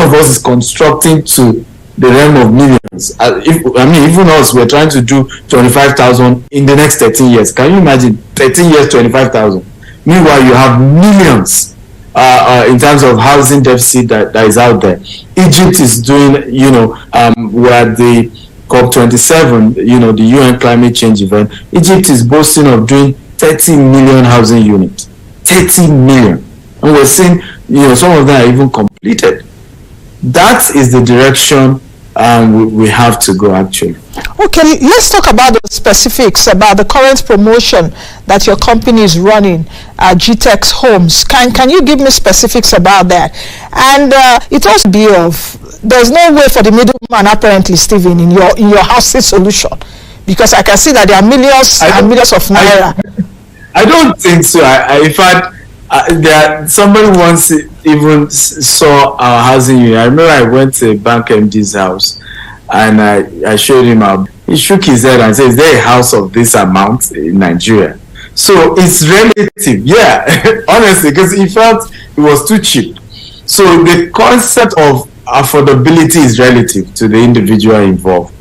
of us is constructing to the realm of millions. Even us, we're trying to do 25,000 in the next 13 years. Can you imagine 13 years, 25,000? Meanwhile, you have millions in terms of housing deficit that is out there. Egypt is doing, where the COP27, the UN climate change event, Egypt is boasting of doing 30 million housing units. 30 million. And we're seeing, some of them are even completed. That is the direction we have to go, actually. Okay, let's talk about the specifics about the current promotion that your company is running, GTEX Homes. Can you give me specifics about that? And it also be of, there's no way for the middleman, apparently, Stephen, in your housing solution, because I can see that there are millions and millions of naira. I don't think so. In fact, somebody once even saw our housing unit. I remember I went to a bank MD's house and I showed him out. He shook his head and said, "Is there a house of this amount in Nigeria?" So it's relative, yeah, honestly, because he felt it was too cheap. So the concept of affordability is relative to the individual involved.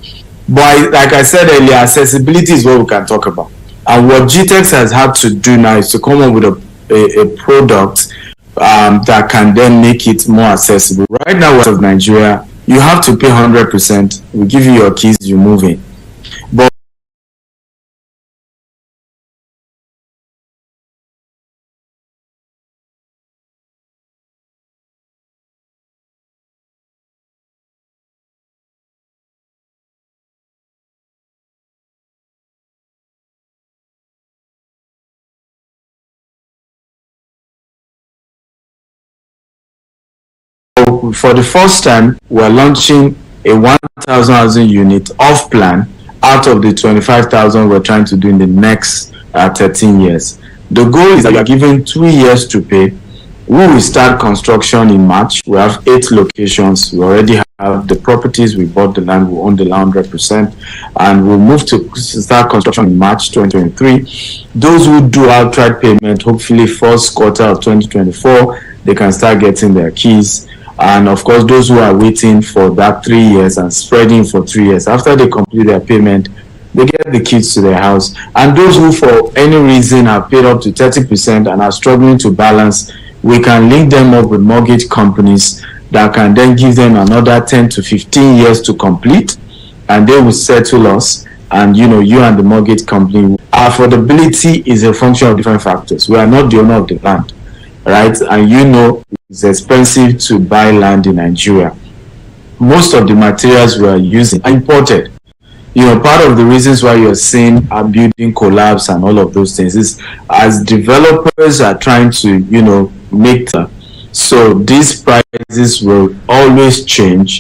But like I said earlier, accessibility is what we can talk about. And what GTEX has had to do now is to come up with a product that can then make it more accessible. Right now, out of Nigeria, you have to pay 100%. We give you your keys, you move in. But for the first time, we're launching a 1,000 housing unit off plan out of the 25,000 we're trying to do in the next 13 years. The goal is that we are given 2 years to pay. We will start construction in March. We have 8 locations. We already have the properties. We bought the land. We own the land 100%. And we'll move to start construction in March 2023. Those who do outright payment, hopefully first quarter of 2024, they can start getting their keys. And of course, those who are waiting for that 3 years and spreading for 3 years, after they complete their payment, they get the keys to their house. And those who for any reason have paid up to 30% and are struggling to balance, we can link them up with mortgage companies that can then give them another 10 to 15 years to complete, and they will settle us. And you and the mortgage company. Affordability is a function of different factors. We are not the owner of the land, right? And it's expensive to buy land in Nigeria. Most of the materials we are using are imported. Part of the reasons why you're seeing our building collapse and all of those things is as developers are trying to, make so these prices will always change